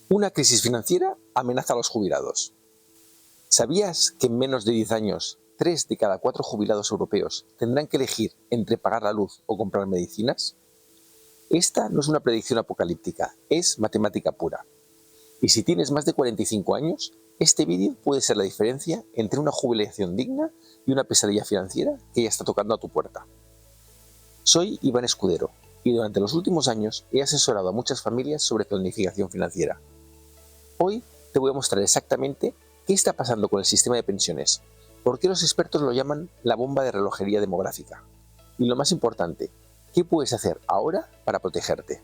Una crisis financiera amenaza a los jubilados. ¿Sabías que en menos de 10 años, 3 de cada 4 jubilados europeos tendrán que elegir entre pagar la luz o comprar medicinas? Esta no es una predicción apocalíptica, es matemática pura. Y si tienes más de 45 años, este vídeo puede ser la diferencia entre una jubilación digna y una pesadilla financiera que ya está tocando a tu puerta. Soy Iván Escudero y durante los últimos años he asesorado a muchas familias sobre planificación financiera. Hoy te voy a mostrar exactamente qué está pasando con el sistema de pensiones, por qué los expertos lo llaman la bomba de relojería demográfica y lo más importante, qué puedes hacer ahora para protegerte.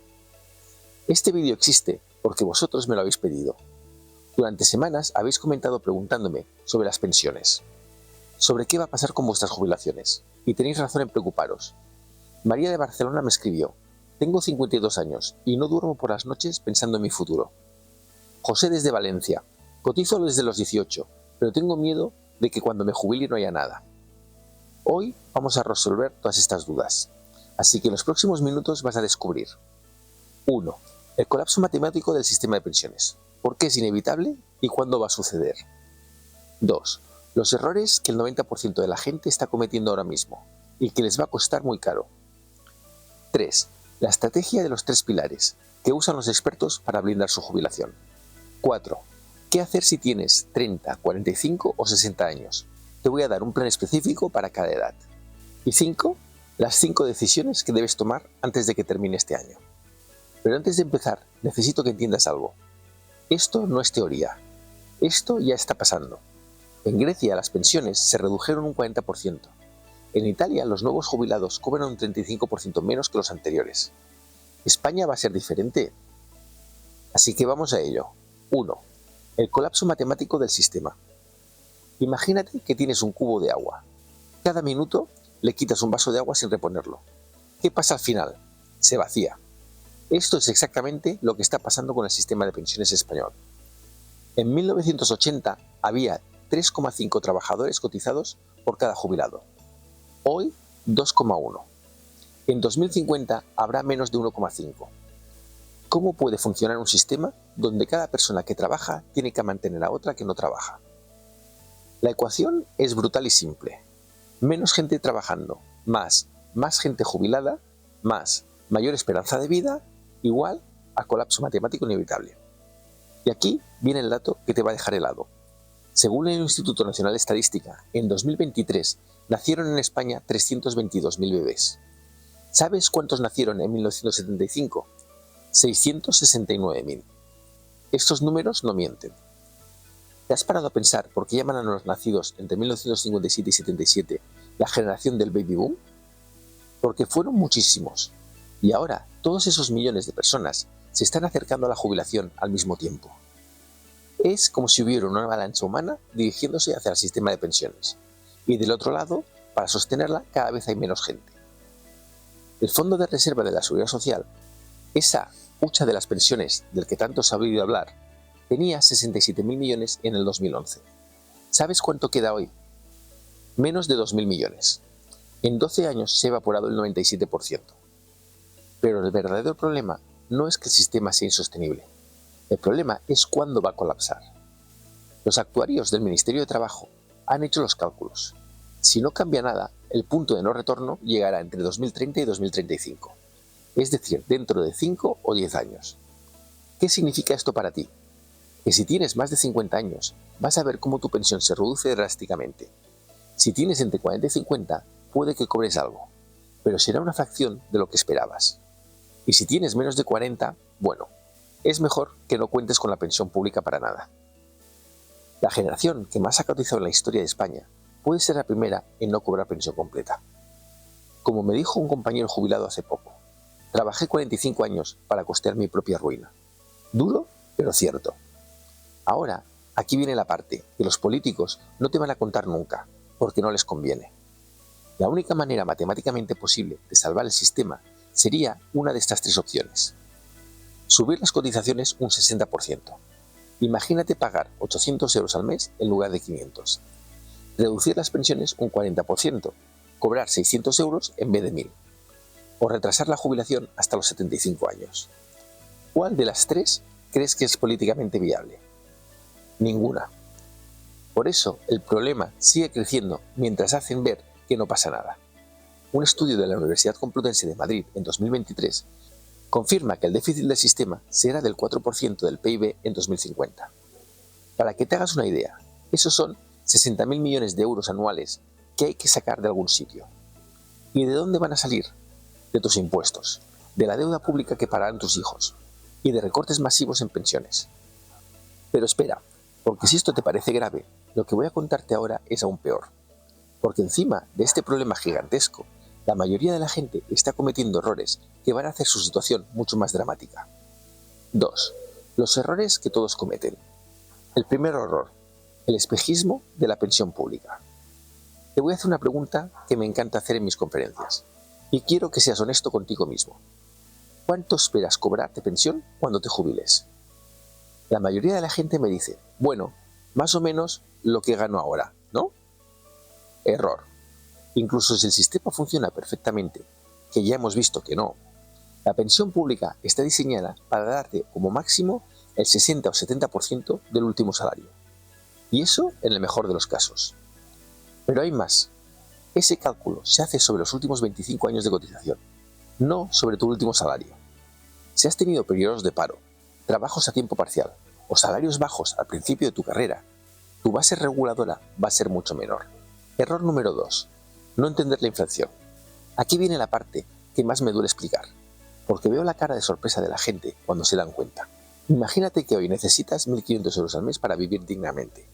Este vídeo existe porque vosotros me lo habéis pedido. Durante semanas habéis comentado preguntándome sobre las pensiones, sobre qué va a pasar con vuestras jubilaciones, y tenéis razón en preocuparos. María de Barcelona me escribió: tengo 52 años y no duermo por las noches pensando en mi futuro. José desde Valencia: cotizo desde los 18, pero tengo miedo de que cuando me jubile no haya nada. Hoy vamos a resolver todas estas dudas, así que en los próximos minutos vas a descubrir: 1. El colapso matemático del sistema de pensiones. ¿Por qué es inevitable y cuándo va a suceder? 2. Los errores que el 90% de la gente está cometiendo ahora mismo y que les va a costar muy caro. 3. La estrategia de los 3 pilares que usan los expertos para blindar su jubilación. 4. ¿Qué hacer si tienes 30, 45 o 60 años? Te voy a dar un plan específico para cada edad. Y 5. Las 5 decisiones que debes tomar antes de que termine este año. Pero antes de empezar, necesito que entiendas algo. Esto no es teoría. Esto ya está pasando. En Grecia las pensiones se redujeron un 40%. En Italia los nuevos jubilados cobran un 35% menos que los anteriores. ¿España va a ser diferente? Así que vamos a ello. 1. El colapso matemático del sistema. Imagínate que tienes un cubo de agua. Cada minuto le quitas un vaso de agua sin reponerlo. ¿Qué pasa al final? Se vacía. Esto es exactamente lo que está pasando con el sistema de pensiones español. En 1980 había 3,5 trabajadores cotizados por cada jubilado. Hoy, 2,1. En 2050 habrá menos de 1,5. ¿Cómo puede funcionar un sistema donde cada persona que trabaja tiene que mantener a otra que no trabaja? La ecuación es brutal y simple. Menos gente trabajando, más gente jubilada, más mayor esperanza de vida, igual a colapso matemático inevitable. Y aquí viene el dato que te va a dejar helado. Según el Instituto Nacional de Estadística, en 2023 nacieron en España 322.000 bebés. ¿Sabes cuántos nacieron en 1975? 669.000. Estos números no mienten. ¿Te has parado a pensar por qué llaman a los nacidos entre 1957 y 77 la generación del baby boom? Porque fueron muchísimos. Y ahora todos esos millones de personas se están acercando a la jubilación al mismo tiempo. Es como si hubiera una avalancha humana dirigiéndose hacia el sistema de pensiones. Y del otro lado, para sostenerla cada vez hay menos gente. El Fondo de Reserva de la Seguridad Social, esa hucha de las pensiones del que tanto se ha oído hablar, tenía 67.000 millones en el 2011. ¿Sabes cuánto queda hoy? Menos de 2.000 millones. En 12 años se ha evaporado el 97%. Pero el verdadero problema no es que el sistema sea insostenible. El problema es cuándo va a colapsar. Los actuarios del Ministerio de Trabajo han hecho los cálculos. Si no cambia nada, el punto de no retorno llegará entre 2030 y 2035. Es decir, dentro de 5 o 10 años. ¿Qué significa esto para ti? Que si tienes más de 50 años, vas a ver cómo tu pensión se reduce drásticamente. Si tienes entre 40 y 50, puede que cobres algo, pero será una fracción de lo que esperabas. Y si tienes menos de 40, bueno, es mejor que no cuentes con la pensión pública para nada. La generación que más ha cotizado en la historia de España puede ser la primera en no cobrar pensión completa. Como me dijo un compañero jubilado hace poco, trabajé 45 años para costear mi propia ruina. Duro, pero cierto. Ahora, aquí viene la parte que los políticos no te van a contar nunca, porque no les conviene. La única manera matemáticamente posible de salvar el sistema sería una de estas 3 opciones. Subir las cotizaciones un 60%. Imagínate pagar 800 euros al mes en lugar de 500. Reducir las pensiones un 40%, cobrar 600 euros en vez de 1.000. O retrasar la jubilación hasta los 75 años. ¿Cuál de las 3 crees que es políticamente viable? Ninguna. Por eso el problema sigue creciendo mientras hacen ver que no pasa nada. Un estudio de la Universidad Complutense de Madrid en 2023 confirma que el déficit del sistema será del 4% del PIB en 2050. Para que te hagas una idea, esos son 60.000 millones de euros anuales que hay que sacar de algún sitio. ¿Y de dónde van a salir? De tus impuestos, de la deuda pública que pagarán tus hijos y de recortes masivos en pensiones. Pero espera, porque si esto te parece grave, lo que voy a contarte ahora es aún peor. Porque encima de este problema gigantesco, la mayoría de la gente está cometiendo errores que van a hacer su situación mucho más dramática. 2. Los errores que todos cometen. El primer error, el espejismo de la pensión pública. Te voy a hacer una pregunta que me encanta hacer en mis conferencias, y quiero que seas honesto contigo mismo. ¿Cuánto esperas cobrar de pensión cuando te jubiles? La mayoría de la gente me dice, bueno, más o menos lo que gano ahora, ¿no? Error. Incluso si el sistema funciona perfectamente, que ya hemos visto que no, la pensión pública está diseñada para darte como máximo el 60 o 70% del último salario. Y eso en el mejor de los casos. Pero hay más. Ese cálculo se hace sobre los últimos 25 años de cotización, no sobre tu último salario. Si has tenido periodos de paro, trabajos a tiempo parcial o salarios bajos al principio de tu carrera, tu base reguladora va a ser mucho menor. Error número 2. No entender la inflación. Aquí viene la parte que más me duele explicar, porque veo la cara de sorpresa de la gente cuando se dan cuenta. Imagínate que hoy necesitas 1.500 euros al mes para vivir dignamente.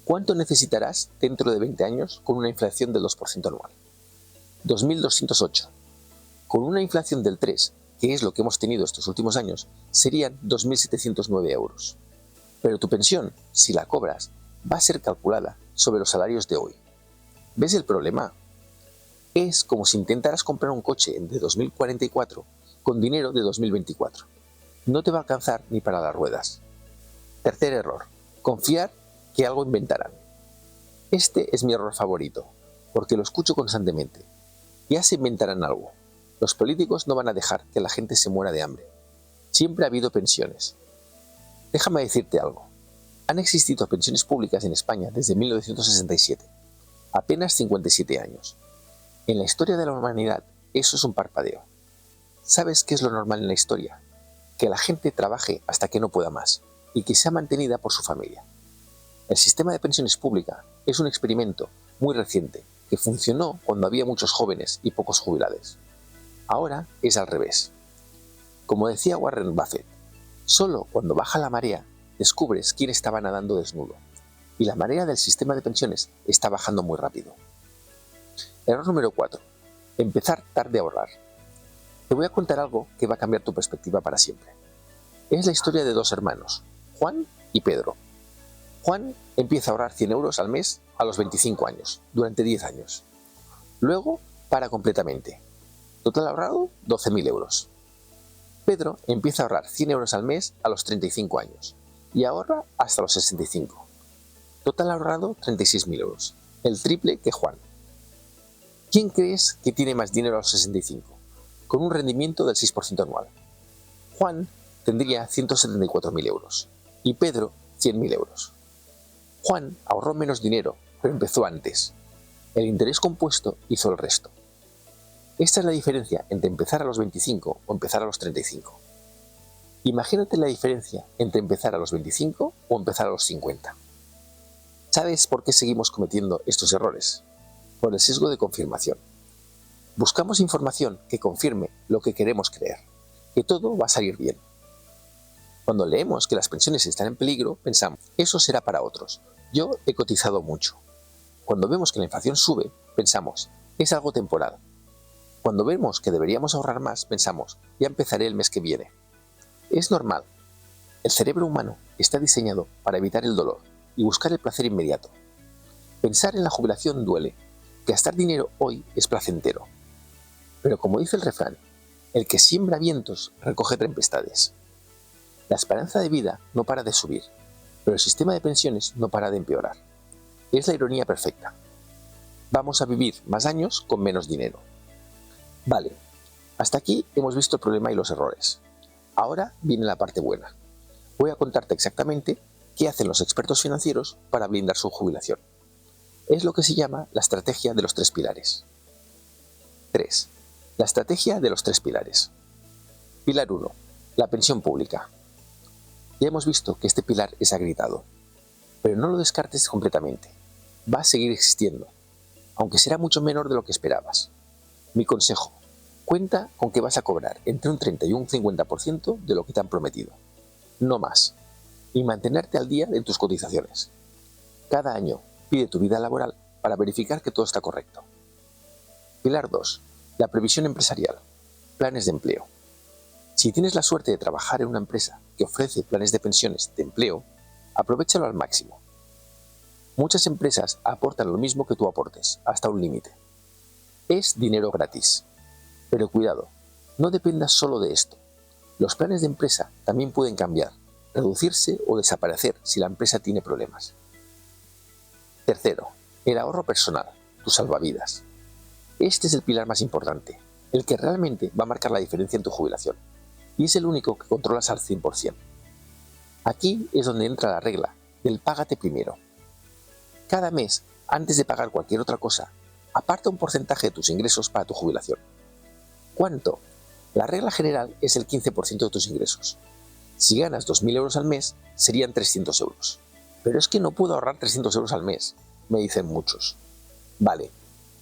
¿Cuánto necesitarás dentro de 20 años con una inflación del 2% anual? 2.208. Con una inflación del 3%, que es lo que hemos tenido estos últimos años, serían 2.709 euros. Pero tu pensión, si la cobras, va a ser calculada sobre los salarios de hoy. ¿Ves el problema? Es como si intentaras comprar un coche de 2044 con dinero de 2024. No te va a alcanzar ni para las ruedas. Tercer error. Confiar que algo inventarán. Este es mi error favorito, porque lo escucho constantemente. Ya se inventarán algo. Los políticos no van a dejar que la gente se muera de hambre. Siempre ha habido pensiones. Déjame decirte algo. Han existido pensiones públicas en España desde 1967. Apenas 57 años. En la historia de la humanidad, eso es un parpadeo. ¿Sabes qué es lo normal en la historia? Que la gente trabaje hasta que no pueda más y que sea mantenida por su familia. El sistema de pensiones pública es un experimento muy reciente que funcionó cuando había muchos jóvenes y pocos jubilados. Ahora es al revés. Como decía Warren Buffett, solo cuando baja la marea descubres quién estaba nadando desnudo, y la marea del sistema de pensiones está bajando muy rápido. Error número 4. Empezar tarde a ahorrar. Te voy a contar algo que va a cambiar tu perspectiva para siempre. Es la historia de dos hermanos, Juan y Pedro. Juan empieza a ahorrar 100 euros al mes a los 25 años, durante 10 años. Luego para completamente. Total ahorrado, 12.000 euros. Pedro empieza a ahorrar 100 euros al mes a los 35 años y ahorra hasta los 65. Total ahorrado, 36.000 euros, el triple que Juan. ¿Quién crees que tiene más dinero a los 65? Con un rendimiento del 6% anual. Juan tendría 174.000 euros y Pedro 100.000 euros. Juan ahorró menos dinero, pero empezó antes. El interés compuesto hizo el resto. Esta es la diferencia entre empezar a los 25 o empezar a los 35. Imagínate la diferencia entre empezar a los 25 o empezar a los 50. ¿Sabes por qué seguimos cometiendo estos errores? Por el sesgo de confirmación. Buscamos información que confirme lo que queremos creer, que todo va a salir bien. Cuando leemos que las pensiones están en peligro, pensamos, eso será para otros, yo he cotizado mucho. Cuando vemos que la inflación sube, pensamos, es algo temporal. Cuando vemos que deberíamos ahorrar más, pensamos, ya empezaré el mes que viene. Es normal. El cerebro humano está diseñado para evitar el dolor y buscar el placer inmediato. Pensar en la jubilación duele. Gastar dinero hoy es placentero. Pero como dice el refrán, el que siembra vientos recoge tempestades. La esperanza de vida no para de subir, pero el sistema de pensiones no para de empeorar. Es la ironía perfecta. Vamos a vivir más años con menos dinero. Vale, hasta aquí hemos visto el problema y los errores. Ahora viene la parte buena. Voy a contarte exactamente qué hacen los expertos financieros para blindar su jubilación. Es lo que se llama la estrategia de los tres pilares. 3. La estrategia de los tres pilares. Pilar 1. La pensión pública. Ya hemos visto que este pilar es agritado, pero no lo descartes completamente. Va a seguir existiendo, aunque será mucho menor de lo que esperabas. Mi consejo: cuenta con que vas a cobrar entre un 30 y un 50% de lo que te han prometido, no más, y mantenerte al día de tus cotizaciones. Cada año pide tu vida laboral para verificar que todo está correcto. Pilar 2. La previsión empresarial. Planes de empleo. Si tienes la suerte de trabajar en una empresa que ofrece planes de pensiones de empleo, aprovéchalo al máximo. Muchas empresas aportan lo mismo que tú aportes, hasta un límite. Es dinero gratis. Pero cuidado, no dependas solo de esto. Los planes de empresa también pueden cambiar, reducirse o desaparecer si la empresa tiene problemas. Tercero, el ahorro personal, tu salvavidas. Este es el pilar más importante, el que realmente va a marcar la diferencia en tu jubilación, y es el único que controlas al 100%. Aquí es donde entra la regla del págate primero. Cada mes, antes de pagar cualquier otra cosa, aparta un porcentaje de tus ingresos para tu jubilación. ¿Cuánto? La regla general es el 15% de tus ingresos. Si ganas 2.000 euros al mes, serían 300 euros. Pero es que no puedo ahorrar 300 euros al mes, me dicen muchos. Vale,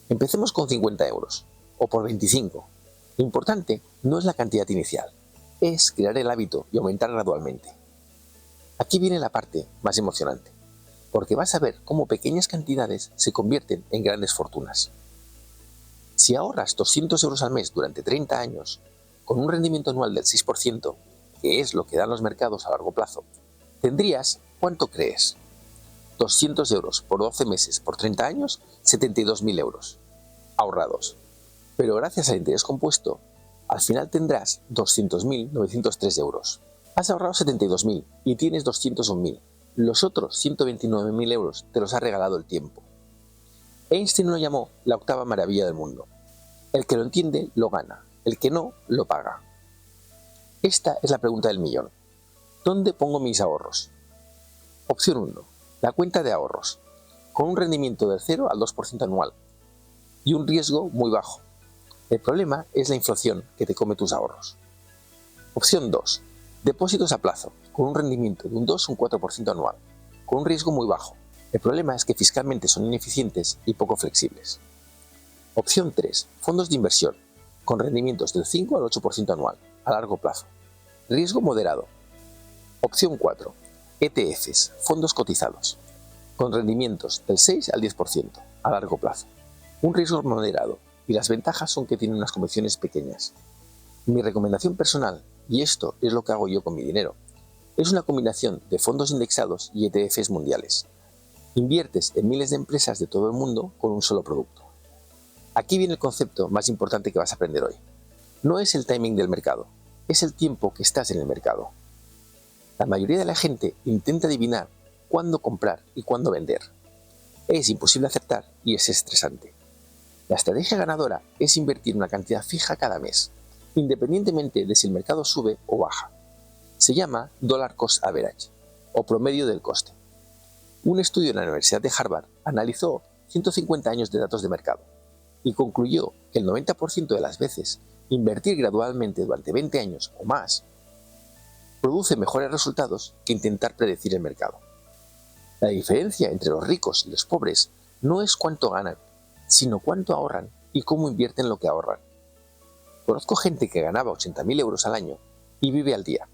empecemos con 50 euros, o por 25. Lo importante no es la cantidad inicial, es crear el hábito y aumentar gradualmente. Aquí viene la parte más emocionante, porque vas a ver cómo pequeñas cantidades se convierten en grandes fortunas. Si ahorras 200 euros al mes durante 30 años, con un rendimiento anual del 6%, que es lo que dan los mercados a largo plazo, tendrías, ¿cuánto crees? 200 euros por 12 meses por 30 años, 72.000 euros ahorrados. Pero gracias al interés compuesto, al final tendrás 200.903 euros. Has ahorrado 72.000 y tienes 201.000. Los otros 129.000 euros te los ha regalado el tiempo. Einstein lo llamó la octava maravilla del mundo. El que lo entiende lo gana, el que no lo paga. Esta es la pregunta del millón. ¿Dónde pongo mis ahorros? Opción 1. La cuenta de ahorros, con un rendimiento del 0 al 2% anual y un riesgo muy bajo. El problema es la inflación que te come tus ahorros. Opción 2. Depósitos a plazo, con un rendimiento de un 2 o un 4% anual, con un riesgo muy bajo. El problema es que fiscalmente son ineficientes y poco flexibles. Opción 3. Fondos de inversión, con rendimientos del 5 al 8% anual, a largo plazo. Riesgo moderado. Opción 4. ETFs, fondos cotizados, con rendimientos del 6 al 10%, a largo plazo. Un riesgo moderado, y las ventajas son que tienen unas comisiones pequeñas. Mi recomendación personal, y esto es lo que hago yo con mi dinero, es una combinación de fondos indexados y ETFs mundiales. Inviertes en miles de empresas de todo el mundo con un solo producto. Aquí viene el concepto más importante que vas a aprender hoy. No es el timing del mercado, es el tiempo que estás en el mercado. La mayoría de la gente intenta adivinar cuándo comprar y cuándo vender. Es imposible acertar y es estresante. La estrategia ganadora es invertir una cantidad fija cada mes, independientemente de si el mercado sube o baja. Se llama Dollar Cost Average, o promedio del coste. Un estudio en la Universidad de Harvard analizó 150 años de datos de mercado y concluyó que el 90% de las veces invertir gradualmente durante 20 años o más produce mejores resultados que intentar predecir el mercado. La diferencia entre los ricos y los pobres no es cuánto ganan, sino cuánto ahorran y cómo invierten lo que ahorran. Conozco gente que ganaba 80.000 euros al año y vive al día,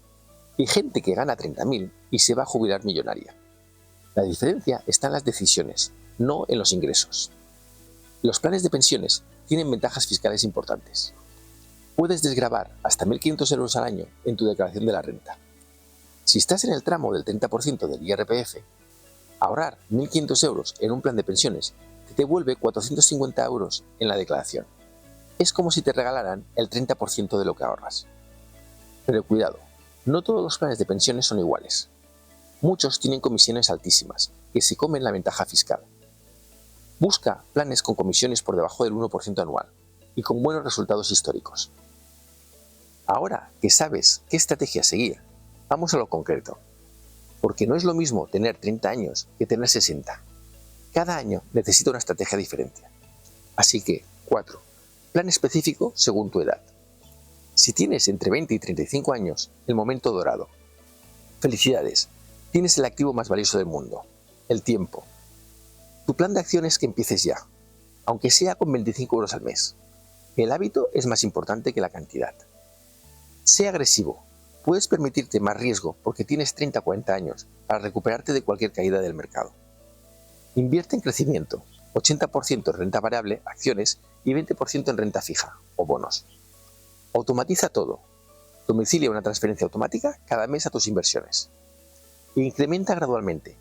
y gente que gana 30.000 y se va a jubilar millonaria. La diferencia está en las decisiones, no en los ingresos. Los planes de pensiones tienen ventajas fiscales importantes. Puedes desgravar hasta 1.500 euros al año en tu declaración de la renta. Si estás en el tramo del 30% del IRPF, ahorrar 1.500 euros en un plan de pensiones te devuelve 450 euros en la declaración. Es como si te regalaran el 30% de lo que ahorras. Pero cuidado, no todos los planes de pensiones son iguales. Muchos tienen comisiones altísimas, que se comen la ventaja fiscal. Busca planes con comisiones por debajo del 1% anual y con buenos resultados históricos. Ahora que sabes qué estrategia seguir, vamos a lo concreto. Porque no es lo mismo tener 30 años que tener 60. Cada año necesita una estrategia diferente. Así que, 4. Plan específico según tu edad. Si tienes entre 20 y 35 años, el momento dorado. Felicidades, tienes el activo más valioso del mundo, el tiempo. Tu plan de acción es que empieces ya, aunque sea con 25 euros al mes. El hábito es más importante que la cantidad. Sé agresivo. Puedes permitirte más riesgo porque tienes 30 o 40 años para recuperarte de cualquier caída del mercado. Invierte en crecimiento, 80% en renta variable, acciones, y 20% en renta fija, o bonos. Automatiza todo. Domicilia una transferencia automática cada mes a tus inversiones. E incrementa gradualmente.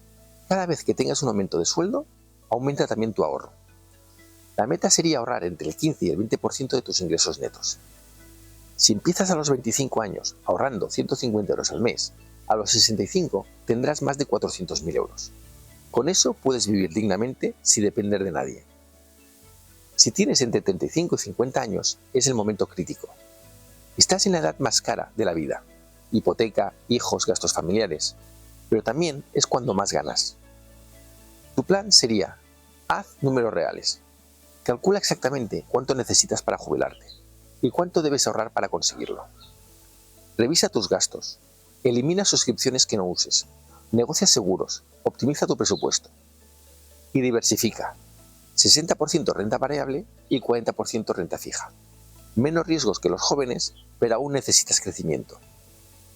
Cada vez que tengas un aumento de sueldo, aumenta también tu ahorro. La meta sería ahorrar entre el 15 y el 20% de tus ingresos netos. Si empiezas a los 25 años ahorrando 150 euros al mes, a los 65 tendrás más de 400.000 euros. Con eso puedes vivir dignamente sin depender de nadie. Si tienes entre 35 y 50 años, es el momento crítico. Estás en la edad más cara de la vida. Hipoteca, hijos, gastos familiares. Pero también es cuando más ganas. Tu plan sería: haz números reales. Calcula exactamente cuánto necesitas para jubilarte y cuánto debes ahorrar para conseguirlo. Revisa tus gastos. Elimina suscripciones que no uses. Negocia seguros. Optimiza tu presupuesto. Y diversifica. 60% renta variable y 40% renta fija. Menos riesgos que los jóvenes, pero aún necesitas crecimiento.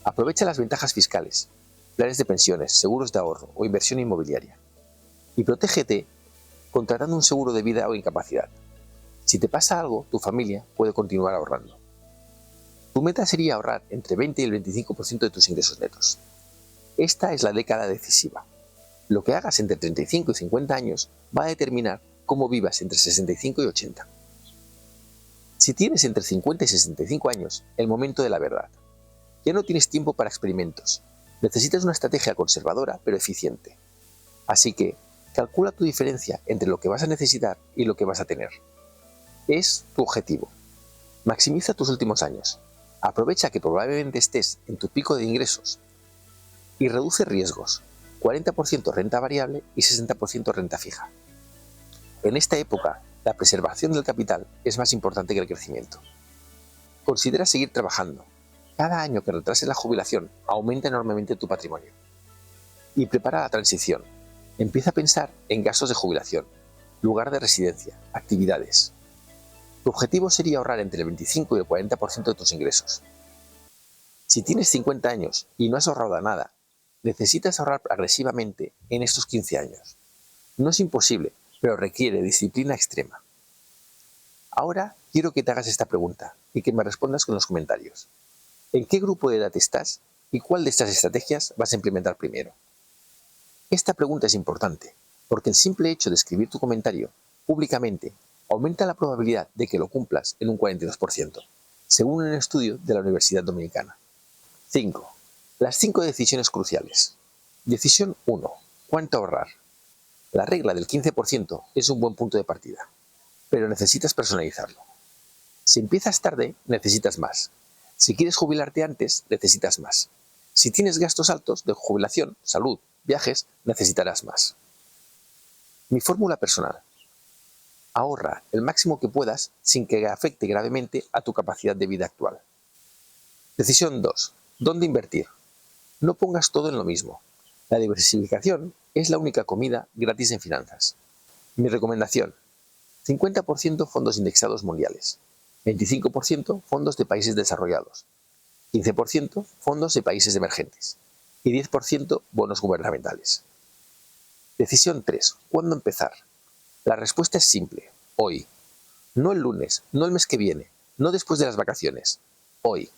Aprovecha las ventajas fiscales, planes de pensiones, seguros de ahorro o inversión inmobiliaria. Y protégete contratando un seguro de vida o incapacidad. Si te pasa algo, tu familia puede continuar ahorrando. Tu meta sería ahorrar entre 20 y el 25% de tus ingresos netos. Esta es la década decisiva. Lo que hagas entre 35 y 50 años va a determinar cómo vivas entre 65 y 80. Si tienes entre 50 y 65 años, el momento de la verdad. Ya no tienes tiempo para experimentos. Necesitas una estrategia conservadora pero eficiente. Así que, calcula tu diferencia entre lo que vas a necesitar y lo que vas a tener. Es tu objetivo. Maximiza tus últimos años. Aprovecha que probablemente estés en tu pico de ingresos. Y reduce riesgos. 40% renta variable y 60% renta fija. En esta época, la preservación del capital es más importante que el crecimiento. Considera seguir trabajando. Cada año que retrases la jubilación aumenta enormemente tu patrimonio. Y prepara la transición. Empieza a pensar en gastos de jubilación, lugar de residencia, actividades. Tu objetivo sería ahorrar entre el 25 y el 40% de tus ingresos. Si tienes 50 años y no has ahorrado nada, necesitas ahorrar agresivamente en estos 15 años. No es imposible, pero requiere disciplina extrema. Ahora quiero que te hagas esta pregunta y que me respondas con los comentarios. ¿En qué grupo de edad estás y cuál de estas estrategias vas a implementar primero? Esta pregunta es importante porque el simple hecho de escribir tu comentario públicamente aumenta la probabilidad de que lo cumplas en un 42%, según un estudio de la Universidad Dominicana. 5. Las 5 decisiones cruciales. Decisión 1. ¿Cuánto ahorrar? La regla del 15% es un buen punto de partida, pero necesitas personalizarlo. Si empiezas tarde, necesitas más. Si quieres jubilarte antes, necesitas más. Si tienes gastos altos de jubilación, salud, viajes, necesitarás más. Mi fórmula personal. Ahorra el máximo que puedas sin que afecte gravemente a tu capacidad de vida actual. Decisión 2. ¿Dónde invertir? No pongas todo en lo mismo. La diversificación es la única comida gratis en finanzas. Mi recomendación: 50% fondos indexados mundiales, 25% fondos de países desarrollados, 15% fondos de países emergentes y 10% bonos gubernamentales. Decisión 3. ¿Cuándo empezar? La respuesta es simple: hoy. No el lunes, no el mes que viene, no después de las vacaciones. Hoy.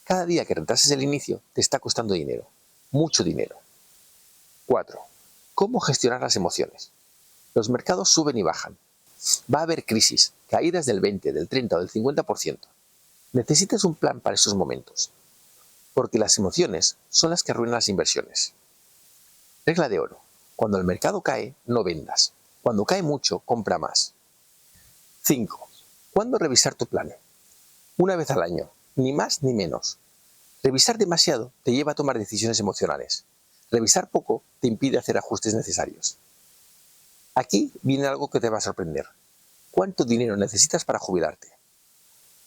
Cada día que retrases el inicio te está costando dinero, mucho dinero. 4. ¿Cómo gestionar las emociones? Los mercados suben y bajan. Va a haber crisis, caídas del 20, del 30 o del 50%. Necesitas un plan para esos momentos, porque las emociones son las que arruinan las inversiones. Regla de oro: cuando el mercado cae, no vendas. Cuando cae mucho, compra más. 5. ¿Cuándo revisar tu plan? Una vez al año, ni más ni menos. Revisar demasiado te lleva a tomar decisiones emocionales. Revisar poco te impide hacer ajustes necesarios. Aquí viene algo que te va a sorprender. ¿Cuánto dinero necesitas para jubilarte?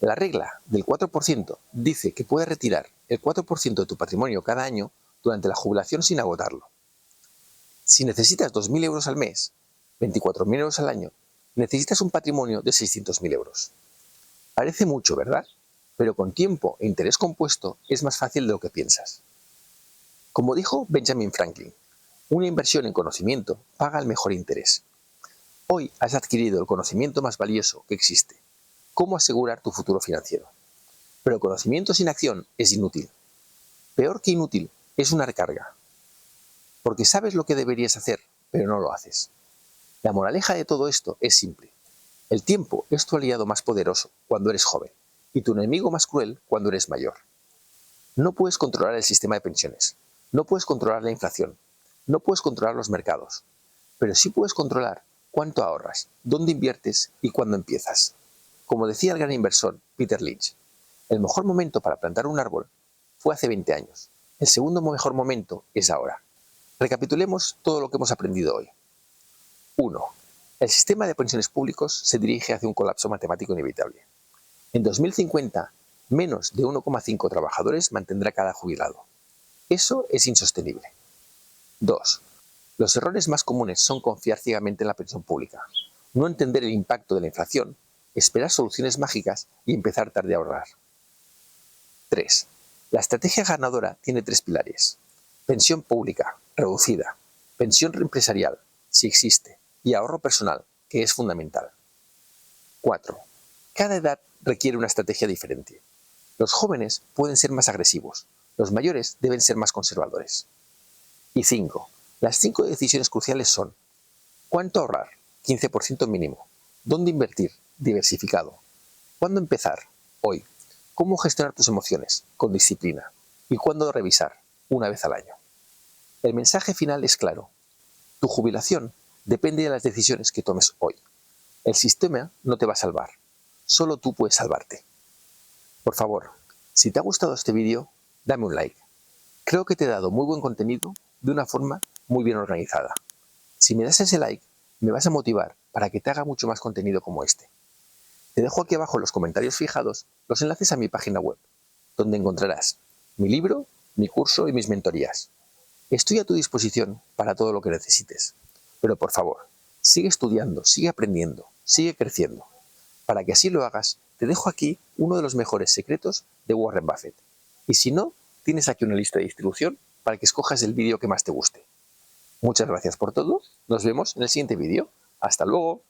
La regla del 4% dice que puedes retirar el 4% de tu patrimonio cada año durante la jubilación sin agotarlo. Si necesitas 2.000 euros al mes, 24.000 euros al año, necesitas un patrimonio de 600.000 euros. Parece mucho, ¿verdad? Pero con tiempo e interés compuesto es más fácil de lo que piensas. Como dijo Benjamin Franklin, una inversión en conocimiento paga el mejor interés. Hoy has adquirido el conocimiento más valioso que existe: cómo asegurar tu futuro financiero. Pero conocimiento sin acción es inútil. Peor que inútil, es una recarga. Porque sabes lo que deberías hacer, pero no lo haces. La moraleja de todo esto es simple. El tiempo es tu aliado más poderoso cuando eres joven y tu enemigo más cruel cuando eres mayor. No puedes controlar el sistema de pensiones, no puedes controlar la inflación, no puedes controlar los mercados, pero sí puedes controlar cuánto ahorras, dónde inviertes y cuándo empiezas. Como decía el gran inversor Peter Lynch, el mejor momento para plantar un árbol fue hace 20 años. El segundo mejor momento es ahora. Recapitulemos todo lo que hemos aprendido hoy. 1. El sistema de pensiones públicos se dirige hacia un colapso matemático inevitable. En 2050, menos de 1,5 trabajadores mantendrá cada jubilado. Eso es insostenible. 2. Los errores más comunes son confiar ciegamente en la pensión pública, no entender el impacto de la inflación, esperar soluciones mágicas y empezar tarde a ahorrar. 3. La estrategia ganadora tiene 3 pilares: pensión pública, reducida; pensión empresarial, si existe; y ahorro personal, que es fundamental. 4. Cada edad requiere una estrategia diferente. Los jóvenes pueden ser más agresivos, los mayores deben ser más conservadores. Y 5. Las 5 decisiones cruciales son: ¿cuánto ahorrar? 15% mínimo. ¿Dónde invertir? Diversificado. ¿Cuándo empezar? Hoy. ¿Cómo gestionar tus emociones? Con disciplina. ¿Y cuándo revisar? Una vez al año. El mensaje final es claro. Tu jubilación depende de las decisiones que tomes hoy. El sistema no te va a salvar. Solo tú puedes salvarte. Por favor, si te ha gustado este vídeo, dame un like. Creo que te he dado muy buen contenido de una forma muy bien organizada. Si me das ese like, me vas a motivar para que te haga mucho más contenido como este. Te dejo aquí abajo en los comentarios fijados los enlaces a mi página web, donde encontrarás mi libro, mi curso y mis mentorías. Estoy a tu disposición para todo lo que necesites. Pero por favor, sigue estudiando, sigue aprendiendo, sigue creciendo. Para que así lo hagas, te dejo aquí uno de los mejores secretos de Warren Buffett. Y si no, tienes aquí una lista de distribución para que escojas el vídeo que más te guste. Muchas gracias por todo. Nos vemos en el siguiente vídeo. ¡Hasta luego!